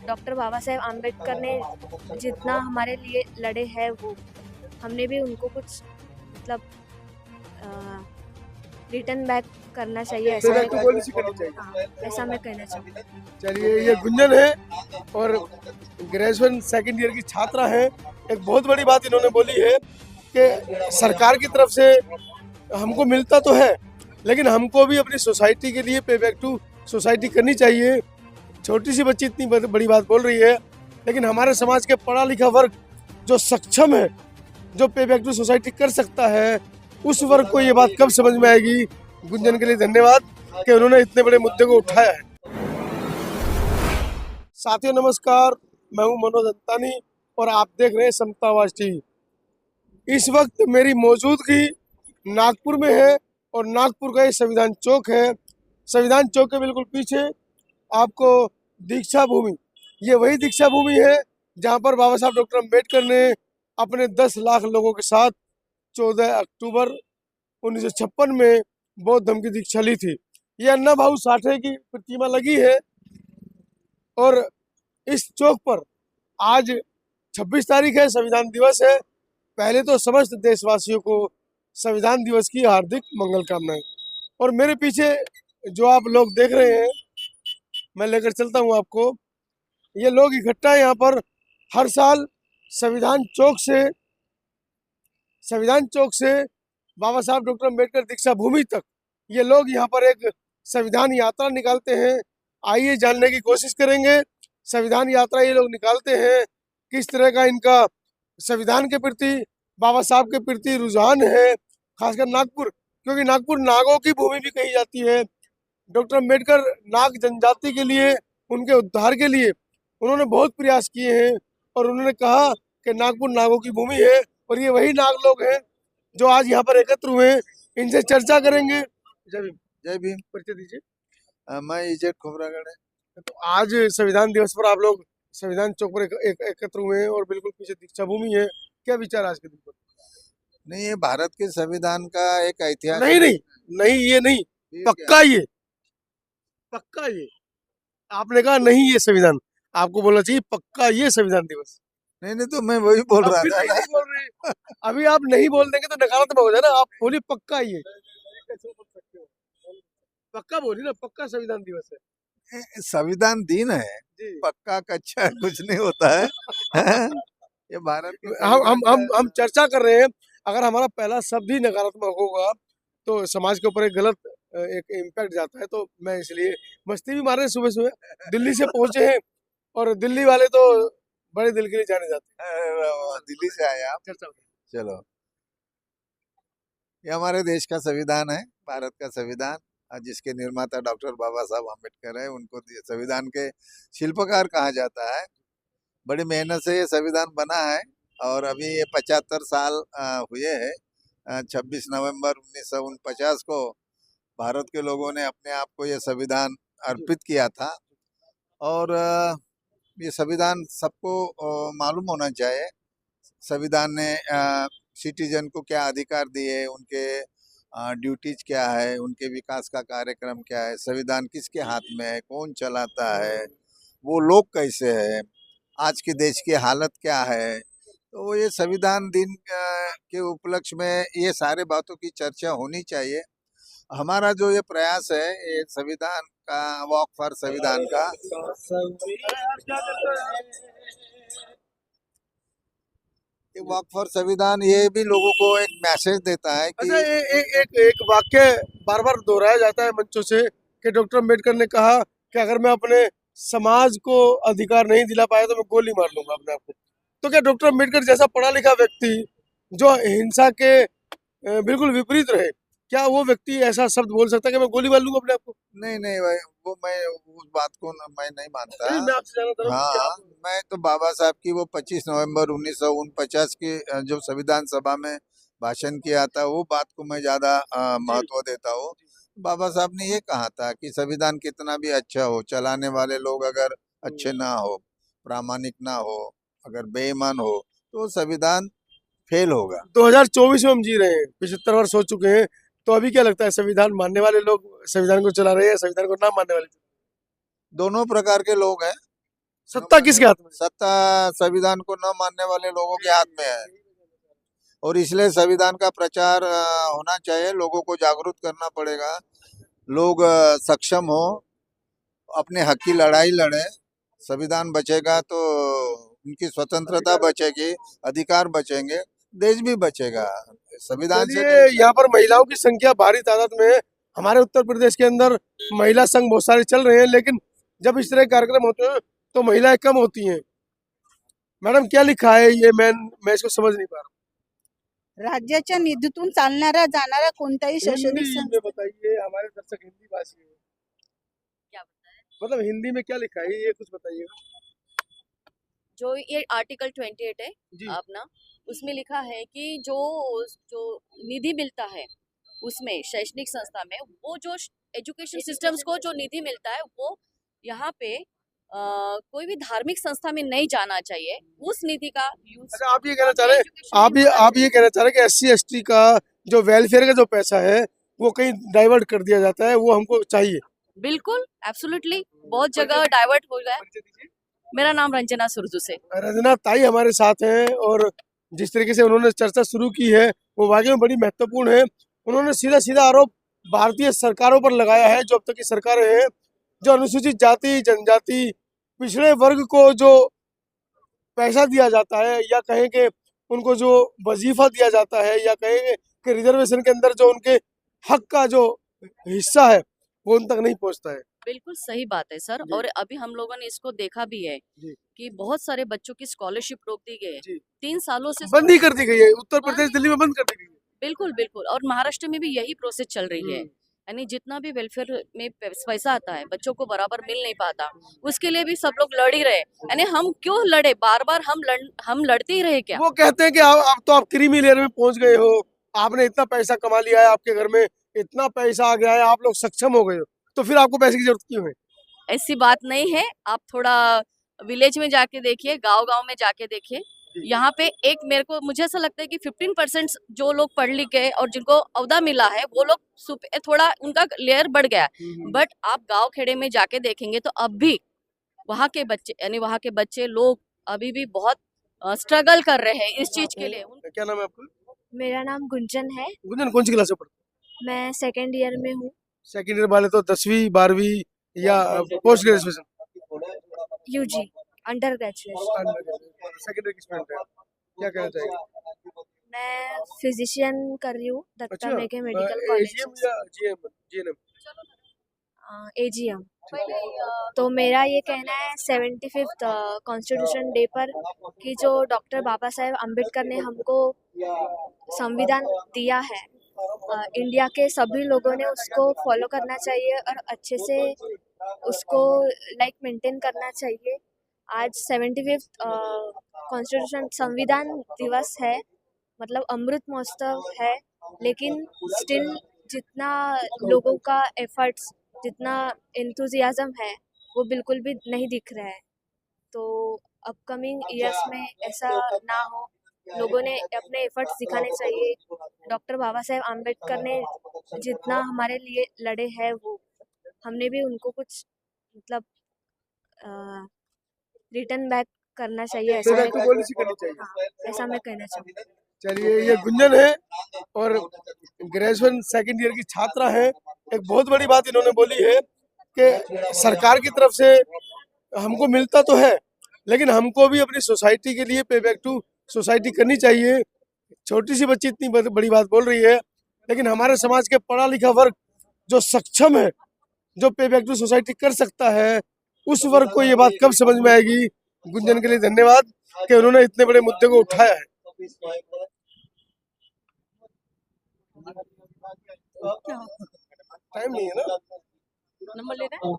Doctor Baba Saheb Ambedkar ने जितना हमारे लिए लड़े हैं वो हमने भी उनको कुछ मतलब रिटर्न बैक करना चाहिए, ऐसा बैक टू पॉलिसी करनी चाहिए। हाँ, ऐसा मैं कहना चाहूँगी। चलिए, ये गुंजन है और ग्रेजुएशन सेकंड ईयर की छात्रा है। एक बहुत बड़ी बात इन्होंने बोली है कि सरकार की तरफ से हमको मिलता तो है, लेकिन हमको भी अपनी सोसाइटी के लिए पे बैक टू सोसाइटी करनी चाहिए। छोटी सी बच्ची इतनी बड़ी बात बोल रही है, लेकिन हमारे समाज के पढ़ा लिखा वर्ग जो सक्षम है, जो पे बैक टू सोसाइटी कर सकता है, उस वर्ग को ये बात कब समझ में आएगी। गुंजन के लिए धन्यवाद कि उन्होंने इतने बड़े मुद्दे को उठाया है। साथियों नमस्कार, मैं हूं मनोज अंतानी और आप देख रहे हैं समता आवाज टीवी। इस वक्त मेरी मौजूदगी नागपुर में है और नागपुर का ये संविधान चौक है। संविधान चौक के बिल्कुल पीछे आपको दीक्षा भूमि, ये वही दीक्षा भूमि है जहां पर बाबा साहब डॉक्टर अम्बेडकर ने अपने 10 लाख लोगों के साथ 14 अक्टूबर 1956 में बौद्ध धर्म की दीक्षा ली थी। ये अन्ना भाऊ साठे की प्रतिमा लगी है और इस चौक पर आज 26 तारीख है, संविधान दिवस है। पहले तो समस्त देशवासियों को संविधान दिवस की हार्दिक मंगल कामनाएं। और मेरे पीछे जो आप लोग देख रहे हैं, मैं लेकर चलता हूं आपको। ये लोग इकट्ठा यहाँ पर हर साल संविधान चौक से बाबा साहब डॉक्टर अम्बेडकर दीक्षा भूमि तक ये लोग यहाँ पर एक संविधान यात्रा निकालते हैं। आइए जानने की कोशिश करेंगे, संविधान यात्रा ये लोग निकालते हैं, किस तरह का इनका संविधान के प्रति, बाबा साहब के प्रति रुझान है, खासकर नागपुर, क्योंकि नागपुर नागों की भूमि भी कही जाती है। डॉक्टर अम्बेडकर नाग जनजाति के लिए, उनके उद्धार के लिए उन्होंने बहुत प्रयास किए हैं और उन्होंने कहा कि नागपुर नागों की भूमि है। और ये वही नाग लोग हैं जो आज यहाँ पर एकत्र हुए हैं। इनसे चर्चा करेंगे। जय भीम। जय भीम। परिचय दीजिए। मैं इजेट खोबरागढ़ है। तो आज संविधान दिवस पर आप लोग संविधान चौक पर एकत्र हुए हैं और बिल्कुल पीछे दीक्षा भूमि है। क्या विचार आज के दिन पर? नहीं, ये भारत के संविधान का एक ऐतिहासिक नहीं, ये नहीं, पक्का ये आपने कहा नहीं, ये संविधान आपको बोलना चाहिए पक्का ये संविधान दिवस। नहीं, तो मैं वही बोल रहा था। नहीं बोल रहे, अभी आप नहीं बोल देंगे तो नकारात्मक हो जाए ना। आप बोलिए पक्का ये, पक्का बोलिए ना, पक्का संविधान दिवस है। संविधान दिन है, पक्का कच्चा कुछ नहीं होता है। ये भारत के हम चर्चा कर रहे हैं। अगर हमारा पहला शब्द ही नकारात्मक होगा तो समाज के ऊपर एक गलत एक इम्पैक्ट जाता है। तो मैं इसलिए मस्ती भी मार रहे, सुबह सुबह दिल्ली से पहुंचे हैं और दिल्ली वाले तो बड़े दिल के लिए जाने जाते हैं। दिल्ली से आए आप? चर्चा चलो, ये हमारे देश का संविधान है, भारत का संविधान, जिसके निर्माता डॉक्टर बाबा साहब आम्बेडकर है। उनको संविधान के शिल्पकार कहा जाता है। बड़ी मेहनत से ये संविधान बना है और अभी ये 75 साल हुए हैं। 26 नवंबर 1949 को भारत के लोगों ने अपने आप को ये संविधान अर्पित किया था। और ये संविधान सबको मालूम होना चाहिए। संविधान ने सिटीजन को क्या अधिकार दिए, उनके ड्यूटीज क्या है, उनके विकास का कार्यक्रम क्या है, संविधान किसके हाथ में है, कौन चलाता है, वो लोग कैसे हैं, आज के देश की हालत क्या है। तो ये संविधान दिन के उपलक्ष्य में ये सारे बातों की चर्चा होनी चाहिए। हमारा जो ये प्रयास है, ये संविधान का वॉक फॉर संविधान का, ये वॉक फॉर संविधान, ये भी लोगों को एक मैसेज देता है कि एक वाक्य बार बार दोहराया जाता है मंचों से कि डॉक्टर अम्बेडकर ने कहा कि अगर मैं अपने समाज को अधिकार नहीं दिला पाया तो मैं गोली मार लूंगा अपने आप को। तो क्या डॉक्टर अम्बेडकर जैसा पढ़ा लिखा व्यक्ति जो हिंसा के बिल्कुल विपरीत रहे, क्या वो व्यक्ति ऐसा शब्द बोल सकता है कि मैं गोली मार लूंगा अपने आप को? नहीं भाई, वो मैं उस बात को मैं नहीं मानता। मैं आपसे जानना चाह रहा हूं हाँ, मैं तो बाबा साहब की वो 25 नवंबर 1949 की जो संविधान सभा में भाषण किया था, वो बात को मैं ज्यादा महत्व देता हूँ। बाबा साहब ने ये कहा था कि संविधान कितना भी अच्छा हो, चलाने वाले लोग अगर अच्छे ना हो, प्रामाणिक ना हो, अगर बेईमान हो, तो संविधान फेल होगा। 2024 में हम जी रहे हैं, 75 वर्ष हो चुके हैं। तो अभी क्या लगता है, संविधान मानने वाले लोग संविधान को चला रहे हैं, संविधान को ना मानने वाले? दोनों प्रकार के लोग हैं। सत्ता किसके हाथ में? सत्ता संविधान को न मानने वाले लोगों के हाथ में है, और इसलिए संविधान का प्रचार होना चाहिए, लोगों को जागरूक करना पड़ेगा, लोग सक्षम हो, अपने हक की लड़ाई लड़े, संविधान बचेगा तो उनकी स्वतंत्रता बचेगी, अधिकार बचेंगे, देश भी बचेगा। संविधान से चलिए, यहाँ पर महिलाओं की संख्या भारी तादाद में है। हमारे उत्तर प्रदेश के अंदर महिला संघ बहुत सारे चल रहे हैं, लेकिन जब इस तरह के कार्यक्रम होते हैं तो महिलाएं कम होती हैं। मैडम, क्या लिखा है ये? मैं इसको समझ नहीं पा रहा राज्याच्या निधीतून चालणारा जाणारा कोणताही हूँ। शैक्षणिक हिंदी में बताइए, हमारे दर्शक हिंदी भाषी है। क्या बताएं? मतलब हिंदी में क्या लिखा है ये कुछ बताइएगा। जो ये आर्टिकल 28 है जी। अपना, उसमें लिखा है कि जो जो निधि मिलता है उसमें शैक्षणिक संस्था में, वो जो एजुकेशन सिस्टम्स को जो निधि मिलता है वो यहाँ पे कोई भी धार्मिक संस्था में नहीं जाना चाहिए। उस निधि का यूज अच्छा, आप ये कहना चाह रहे हैं, आप ये कहना चाह रहे हैं कि SC ST का जो वेलफेयर का जो पैसा है वो कहीं डाइवर्ट कर दिया जाता है, वो हमको चाहिए। बिल्कुल, एब्सोल्युटली, बहुत जगह डाइवर्ट हो गया है। मेरा नाम रंजना सुरजू से। रंजना ताई हमारे साथ हैं, और जिस तरीके से उन्होंने चर्चा शुरू की है वो वाकई में बड़ी महत्वपूर्ण है। उन्होंने सीधा सीधा आरोप भारतीय सरकारों पर लगाया है, जो अब तक की सरकारें हैं, जो अनुसूचित जाति जनजाति पिछड़े वर्ग को जो पैसा दिया जाता है, या कहें कि उनको जो वजीफा दिया जाता है, या कहें कि रिजर्वेशन के अंदर जो उनके हक का जो हिस्सा है वो उन तक नहीं पहुंचता है। बिल्कुल सही बात है सर। जी। और अभी हम लोगों ने इसको देखा भी है जी। कि बहुत सारे बच्चों की स्कॉलरशिप रोक दी गई है। जी। 3 सालों से बंद ही कर दी गई है, उत्तर बंद प्रदेश ही- दिल्ली में बंद कर दी गई है। बिल्कुल बिल्कुल, और महाराष्ट्र में भी यही प्रोसेस चल रही है। यानी जितना भी वेलफेयर में पैसा आता है बच्चों को बराबर मिल नहीं पाता, उसके लिए भी सब लोग लड़ ही रहे। यानी हम क्यों लड़े, बार बार हम लड़ते ही रहे क्या? वो कहते हैं कि आप तो आप क्रीमी लेयर में पहुंच गए हो, आपने इतना पैसा कमा लिया है, आपके घर में इतना पैसा आ गया है, आप लोग सक्षम हो गए हो, तो फिर आपको पैसे की जरूरत क्यों है? ऐसी बात नहीं है। आप थोड़ा विलेज में जाके देखिए, गांव-गांव में जाके देखिए। यहाँ पे एक मुझे ऐसा लगता है कि 15% जो लोग पढ़ लिख गए और जिनको ओहदा मिला है वो लोग थोड़ा उनका लेयर बढ़ गया है। बट आप गांव खेड़े में जाके देखेंगे तो अब भी वहाँ के बच्चे, यानी वहाँ के बच्चे लोग अभी भी बहुत स्ट्रगल कर रहे हैं इस चीज के लिए। क्या नाम है आपका? मेरा नाम गुंजन है। गुंजन, कौन सी क्लास में पढ़ते मैं 2nd ईयर में हूँ। हो? सेकेंड ईयर वाले तो 10वीं 12वीं या post graduation? UG, under graduation. Second year की स्टूडेंट है, क्या कहना चाहिए? मैं फिजिशियन कर रही हूँ Datta Meghe medical AGM college, या GNM? AGM। तो मेरा ये कहना है 75th कॉन्स्टिट्यूशन डे पर कि जो डॉक्टर बाबा साहेब अम्बेडकर ने हमको संविधान दिया है, इंडिया के सभी लोगों ने उसको फॉलो करना चाहिए और अच्छे से उसको मेंटेन करना चाहिए। आज 75th कॉन्स्टिट्यूशन संविधान दिवस है, मतलब अमृत महोत्सव है, लेकिन स्टिल जितना लोगों का एफर्ट्स, जितना एंथुजियाज्म है वो बिल्कुल भी नहीं दिख रहा है। तो अपकमिंग ईयर्स में ऐसा ना हो, लोगों ने अपने एफर्ट्स दिखाने चाहिए। डॉक्टर बाबा साहेब आम्बेडकर ने जितना हमारे लिए लड़े हैं वो हमने भी उनको कुछ मतलब रिटर्न बैक करना चाहिए, ऐसा मैं पॉलिसी करनी चाहिए। हाँ, ऐसा मैं कहना चाहूँगी। चलिए, ये गुंजन है और ग्रेजुएशन सेकंड ईयर की छात्रा है। एक बहुत बड़ी बात इन्होंने बोली है कि सरकार की तरफ से हमको मिलता तो है, लेकिन हमको भी अपनी सोसाइटी के लिए पे बैक टू सोसाइटी करनी चाहिए। छोटी सी बच्ची इतनी बड़ी बात बोल रही है, लेकिन हमारे समाज के पढ़ा लिखा वर्ग जो सक्षम है, जो पे बैक टू सोसाइटी कर सकता है, उस वर्ग को ये बात कब समझ में आएगी। गुंजन के लिए धन्यवाद कि उन्होंने इतने बड़े मुद्दे को उठाया है। टाइम नहीं है ना, नंबर लेना है?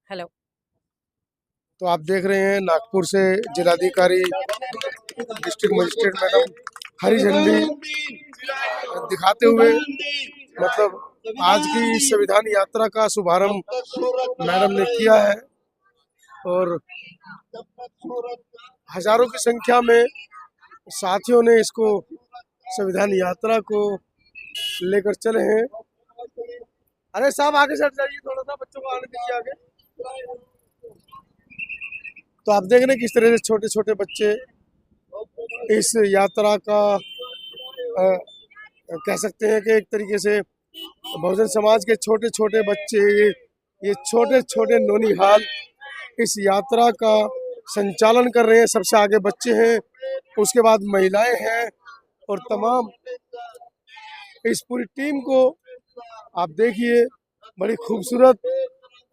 हेलो। तो आप देख रहे हैं नागपुर से जिलाधिकारी डिस्ट्रिक्ट मजिस्ट्रेट मैडम हरी झंडी दिखाते हुए, मतलब आज की संविधान यात्रा का शुभारंभ मैडम ने किया है, और हजारों की संख्या में साथियों ने इसको संविधान यात्रा को लेकर चले हैं। अरे साहब आगे से हट जाइए, थोड़ा सा बच्चों को आने दीजिए आगे। तो आप देख रहे हैं किस तरह से छोटे छोटे बच्चे इस यात्रा का कह सकते हैं कि एक तरीके से बहुजन समाज के छोटे छोटे बच्चे, ये छोटे छोटे नौनिहाल इस यात्रा का संचालन कर रहे हैं। सबसे आगे बच्चे हैं, उसके बाद महिलाएं हैं, और तमाम इस पूरी टीम को आप देखिए, बड़ी खूबसूरत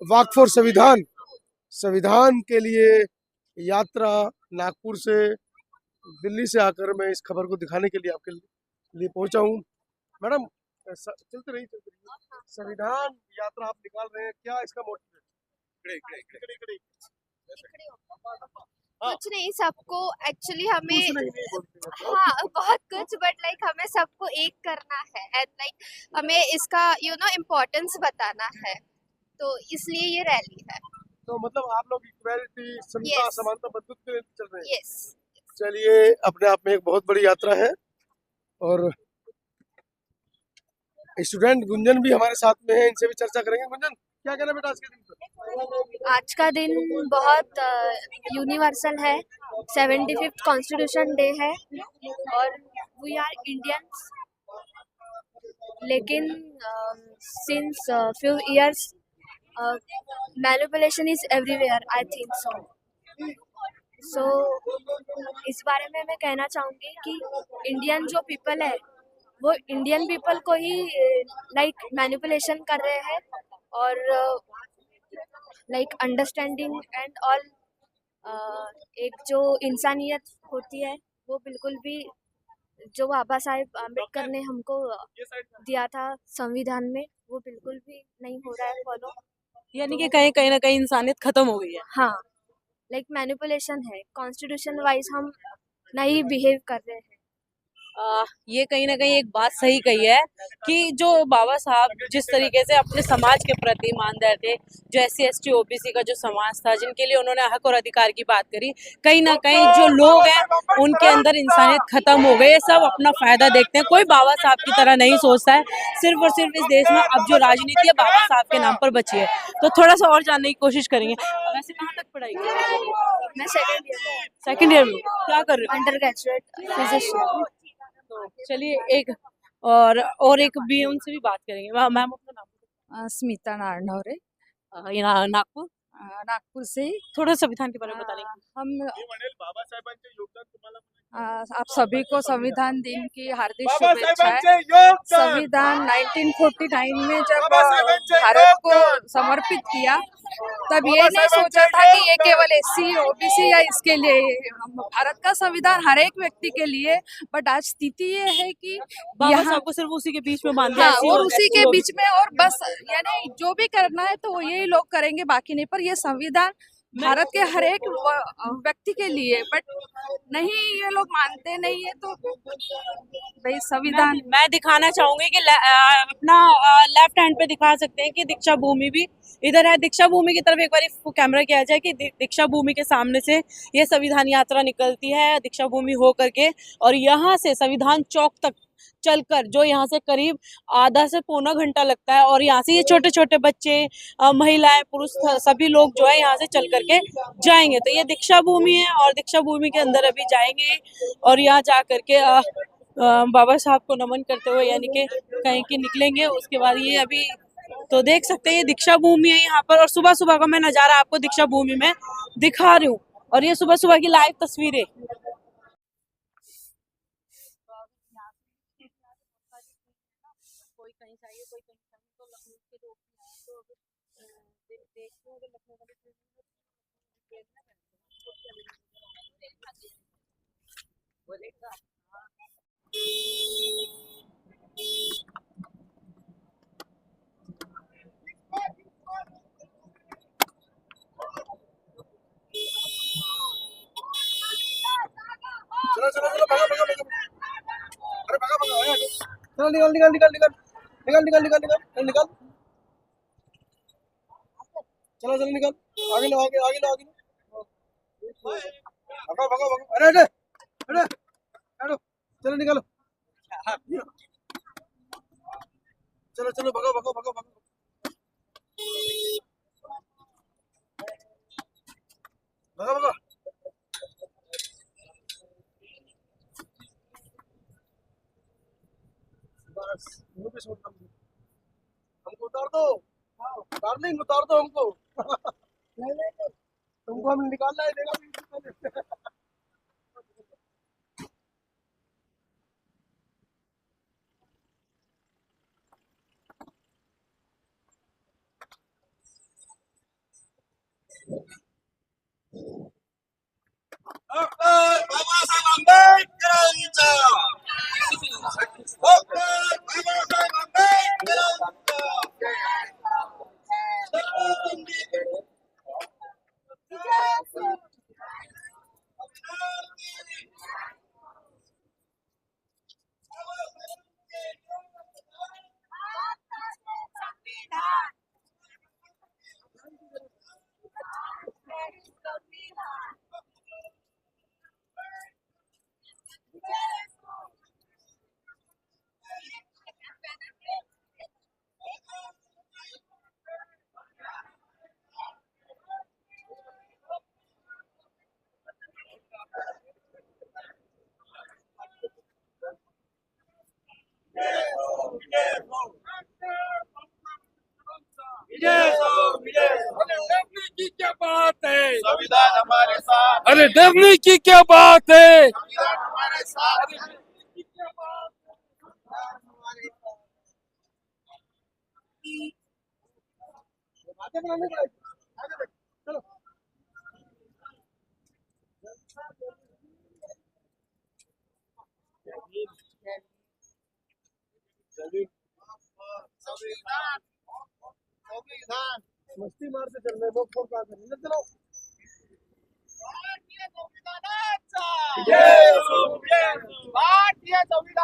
वॉक फॉर संविधान, संविधान के लिए यात्रा नागपुर से, दिल्ली से आकर मैं इस खबर को दिखाने के लिए आपके लिए पहुंचा हूं। मैडम चलते रहिए, चलते रहिए। संविधान यात्रा आप निकाल रहे हैं, क्या इसका मोटिव है? कुछ नहीं, सबको एक्चुअली हमें, कुछ नहीं बोलते हैं। हाँ बहुत कुछ, बट लाइक हमें सबको एक करना है एंड लाइक हमें इसका इम्पोर्टेंस बताना है, तो इसलिए ये रैली है। तो मतलब आप लोग इक्वालिटी, समता, Yes. समानता, बंधुत्व के लिए चल रहे हैं। यस। चलिए, अपने आप में एक बहुत बड़ी यात्रा है, और स्टूडेंट गुंजन भी हमारे साथ में है, इनसे भी चर्चा करेंगे। गुंजन, क्या कहना बेटा आज के दिन पर? आज का दिन बहुत यूनिवर्सल है, 75th कॉन्स्टिट्यूशन डे है, और वी आर इंडियंस, लेकिन since few years manipulation is everywhere, I think so इस बारे में मैं कहना चाहूँगी कि इंडियन जो पीपल है वो इंडियन पीपल को ही लाइक मैनिपुलेशन कर रहे हैं, और लाइक अंडरस्टैंडिंग एंड ऑल, एक जो इंसानियत होती है वो बिल्कुल भी, जो बाबा साहेब आम्बेडकर ने हमको दिया था संविधान में, वो बिल्कुल भी नहीं हो रहा है फॉलो। यानी कि कहीं कहीं ना कहीं इंसानियत खत्म हो गई है। हाँ, लाइक मैनिपुलेशन है, कॉन्स्टिट्यूशन वाइज हम नहीं बिहेव कर रहे हैं। ये कहीं ना कहीं एक बात सही कही है कि जो बाबा साहब जिस तरीके से अपने समाज के प्रति ईमानदार थे, जो SC ST OBC का जो समाज था, जिनके लिए उन्होंने हक और अधिकार की बात करी, कहीं ना कहीं जो लोग हैं उनके अंदर इंसानियत खत्म हो गई है। सब अपना फायदा देखते हैं, कोई बाबा साहब की तरह नहीं सोचता है। सिर्फ और सिर्फ इस देश में अब जो राजनीति है बाबा साहब के नाम पर बची है। तो थोड़ा सा और जानने की कोशिश करेंगे। वैसे कहाँ तक पढ़ाई की? मैं सेकेंड ईयर में क्या कर रहे हो? Under graduate physician. तो चलिए एक और एक भी उनसे भी बात करेंगे। मैम अपना नाम? स्मिता नारनवरे, यहाँ नागपुर। नागपूर से ही। थोड़ा संविधान के बारे में बताने की। हम आप सभी को संविधान दिन की हार्दिक शुभेच्छाएं। संविधान 1949 में जब भारत को समर्पित किया, तब ये नहीं सोचा था कि ये केवल SC OBC या इसके लिए, भारत का संविधान हर एक व्यक्ति के लिए। बट आज स्थिति ये है कि बाबा यहाँ साहब को सिर्फ उसी के बीच में बांध दिया। हाँ, और उसी के बीच में, और बस यानी जो भी करना है तो वो यही लोग करेंगे, बाकी नहीं। पर ये संविधान भारत के हर एक व्यक्ति के लिए, बट नहीं, ये लोग मानते नहीं है। तो भाई संविधान मैं दिखाना चाहूंगी कि अपना लेफ्ट हैंड पे दिखा सकते हैं कि दीक्षा भूमि भी इधर है। दीक्षा भूमि की तरफ एक बार कैमरा किया जाए कि दीक्षा भूमि के सामने से ये संविधान यात्रा निकलती है दीक्षा भूमि हो करके, और यहाँ से संविधान चौक तक चलकर, जो यहाँ से करीब आधा से पौना घंटा लगता है, और यहाँ से ये छोटे छोटे बच्चे, महिलाएं, पुरुष, सभी लोग जो है यहाँ से चल करके जाएंगे। तो ये दीक्षा भूमि है, और दीक्षा भूमि के अंदर अभी जाएंगे, और यहाँ जा करके बाबा साहब को नमन करते हुए यानी कि कहीं के निकलेंगे। उसके बाद ये अभी तो देख सकते हैं ये दीक्षा भूमि है यहाँ पर, और सुबह सुबह का मैं नज़ारा आपको दीक्षा भूमि में दिखा रही हूँ, और ये सुबह सुबह की लाइव तस्वीरें। कोई कहीं चाहिए, कोई कहीं चाहिए, तो लखनऊ के जो देखते हैं लखनऊ वाले बोलेगा। चलो चलो चलो, भागा भागा भागा, अरे भागा भागा, चलो निकल निकल निकल निकल निकल निकल निकल निकल निकल, चलो चलो निकल, आगे लो आगे आगे लो आगे लो, भागा भागा भागा, अरे अरे अरे अरे, चलो निकलो, चलो चलो भागा भागा भागा भागा, बघा बघा बस मुंह पे छोड़ दो हमको उतार दो डार्लिंग उतार दो हमको नहीं नहीं तुमको हम निकालना है देगा डरने की क्या बात है संविधान हमारे साथ अरे डरने की क्या बात है संविधान हमारे साथ आगे बढ़ाने का आगे बढ़ चलो संविधान संविधान मस्ती मारते चल रहे लोग का करने चलो भारतीय संविधानाचा भारतीय संविधान